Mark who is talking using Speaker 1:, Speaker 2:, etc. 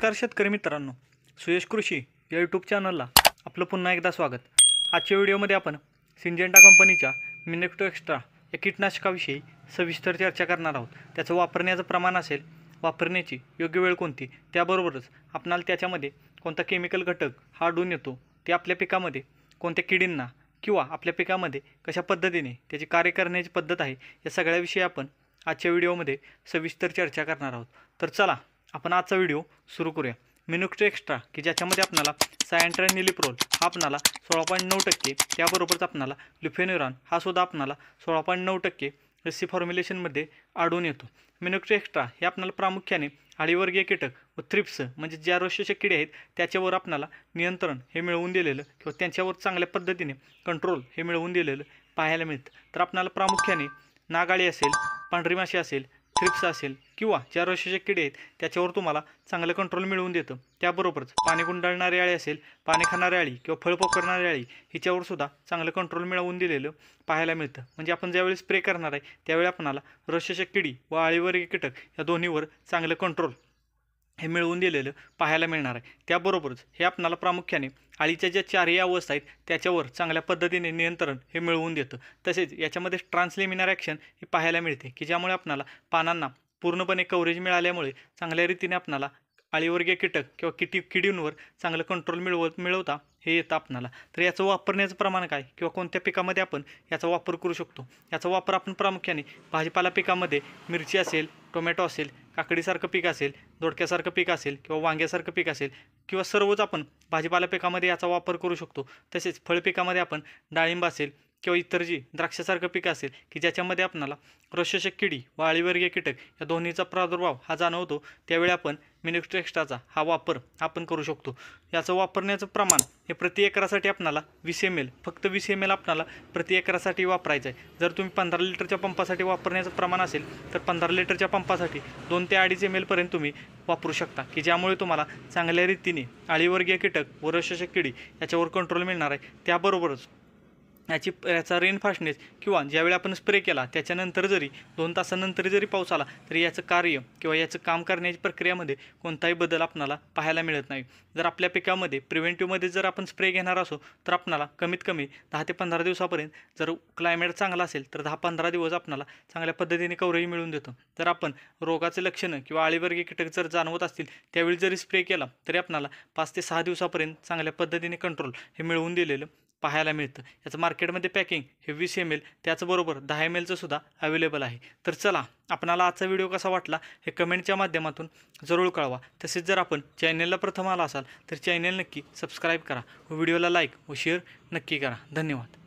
Speaker 1: नमस्कार शेतकरी मित्रांनो, सुयश कृषी या यूट्यूब चॅनलला आपलं पुन्हा एकदा स्वागत। आजच्या व्हिडिओमध्ये आपण सिंजेंटा कंपनीच्या मिनॅक्टो एक्स्ट्रा या कीटकनाशकाविषयी सविस्तर चर्चा करणार आहोत। त्याचं वापरण्याचं प्रमाण असेल, वापरण्याची योग्य वेळ कोणती, त्याबरोबरच आपणाला त्याच्यामध्ये कोणता केमिकल घटक हा आढळून येतो, ते आपल्या पिकामध्ये कोणत्या किडींना किंवा आपल्या पिकामध्ये कशा पद्धतीने त्याची कार्य करण्याची पद्धत आहे, या सगळ्याविषयी आपण आजच्या व्हिडिओमध्ये सविस्तर चर्चा करणार आहोत। तर चला आपण आजचा व्हिडिओ सुरू करूया। मिनॅक्टो एक्स्ट्रा की ज्याच्यामध्ये आपल्याला सायंट्रानिलिप्रोल हा आपल्याला 16.9%, त्याबरोबरच आपल्याला लुफेन्युरॉन हा सुद्धा आपल्याला 16.9% एससी फॉर्म्युलेशनमध्ये आढळून येतो। मिनॅक्टो एक्स्ट्रा हे आपल्याला प्रामुख्याने अळीवर्गीय कीटक व थ्रिप्स म्हणजे ज्या रोगशोषक किडे आहेत त्याच्यावर आपल्याला नियंत्रण हे मिळवून दिलेलं किंवा त्यांच्यावर चांगल्या पद्धतीने कंट्रोल हे मिळवून दिलेलं पाहायला मिळतं। तर आपल्याला प्रामुख्याने नागाळी असेल, पांढरी माशी असेल, थ्रिप्स असेल किंवा ज्या रोगशोषक किडे आहेत त्याच्यावर तुम्हाला चांगलं कंट्रोल मिळवून देतं। त्याबरोबरच पाणी गुंडाळणारी अळी असेल, पाणी खाणारी अळी किंवा फळ पोखरणारी अळी हिच्यावर सुद्धा चांगलं कंट्रोल मिळवून दिलेलं पाहायला मिळतं। म्हणजे आपण ज्यावेळी स्प्रे करणार आहे त्यावेळी आपल्याला रोगशोषक किडी व अळीवर्गीय कीटक या दोन्हीवर चांगलं कंट्रोल हे मिळवून दिलेलं पाहायला मिळणार आहे। त्याबरोबरच हे आपल्याला प्रामुख्याने अळीच्या ज्या चारही अवस्था आहेत त्याच्यावर चांगल्या पद्धतीने नियंत्रण हे मिळवून देतं। तसेच याच्यामध्ये ट्रान्सलेमिनार ॲक्शन हे पाहायला मिळते की ज्यामुळे आपल्याला पानांना पूर्णपणे कव्हरेज मिळाल्यामुळे चांगल्या रीतीने आपल्याला अळीवर्गीय कीटक किंवा किडींवर चांगलं कंट्रोल मिळवता हे येतं आपल्याला। तर याचं वापरण्याचं प्रमाण काय किंवा कोणत्या पिकामध्ये आपण याचा वापर करू शकतो, याचा वापर आपण प्रामुख्याने भाजीपाला पिकामध्ये मिरची असेल, टोमॅटो असेल, काकडीसारखं पीक असेल, दोडक्यासारखं पीक असेल किंवा वांग्यासारखं पीक असेल किंवा सर्वच आपण भाजीपाला पिकामध्ये याचा वापर करू शकतो। तसेच फळ पिकामध्ये आपण डाळिंब असेल किंवा इतर जी द्राक्षासारखं पीक असेल की ज्याच्यामध्ये आपल्याला रोगशोषक किडी व अळीवर्गीय कीटक या दोन्हीचा प्रादुर्भाव हा जाणवतो, त्यावेळी आपण मिनॅक्टो एक्स्ट्राचा हा वापर आपण करू शकतो। याचं वापरण्याचं प्रमाण हे प्रति एकरासाठी आपल्याला 20 ml, फक्त 20 ml आपल्याला प्रति एकरासाठी वापरायचं आहे। जर तुम्ही 15 लिटरच्या पंपासाठी वापरण्याचं प्रमाण असेल तर 15 लिटरच्या पंपासाठी 2 ते 2.5 ml पर्यंत तुम्ही वापरू शकता, की ज्यामुळे तुम्हाला चांगल्या रीतीने अळीवर्गीय कीटक व रोगशोषक किडी याच्यावर कंट्रोल मिळणार आहे। त्याबरोबरच याचा रेन फास्टनेस किंवा ज्यावेळी आपण स्प्रे केला त्याच्यानंतर जरी 2 तासानंतर जरी पाऊस आला तरी याचं कार्य किंवा याचं काम करण्याची प्रक्रियेमध्ये कोणताही बदल आपल्याला पाहायला मिळत नाही। जर आपल्या पिकामध्ये प्रिव्हेंटिव्हमध्ये जर आपण स्प्रे घेणार असो तर आपल्याला कमीत कमी 10 ते 15 दिवसापर्यंत जर क्लायमेट चांगला असेल तर 10-15 दिवस आपल्याला चांगल्या पद्धतीने कव्हरेज मिळवून देतं। जर आपण रोगाचे लक्षणं किंवा अळीवर्गीय कीटक जर जाणवत असतील त्यावेळी जरी स्प्रे केला तरी आपल्याला 5 ते 6 दिवसापर्यंत चांगल्या पद्धतीने कंट्रोल हे मिळवून दिलेलं पाहायला मिळतं। याचं मार्केटमध्ये पॅकिंग हे 20 ml, त्याचबरोबर 10 mlचं सुद्धा अवेलेबल आहे। तर चला आपणाला आजचा व्हिडिओ कसा वाटला हे कमेंटच्या माध्यमातून जरूर कळवा। तसेच जर आपण चॅनलला प्रथम आला असाल तर चॅनल नक्की सबस्क्राईब करा व व्हिडिओला लाईक व शेअर नक्की करा। धन्यवाद।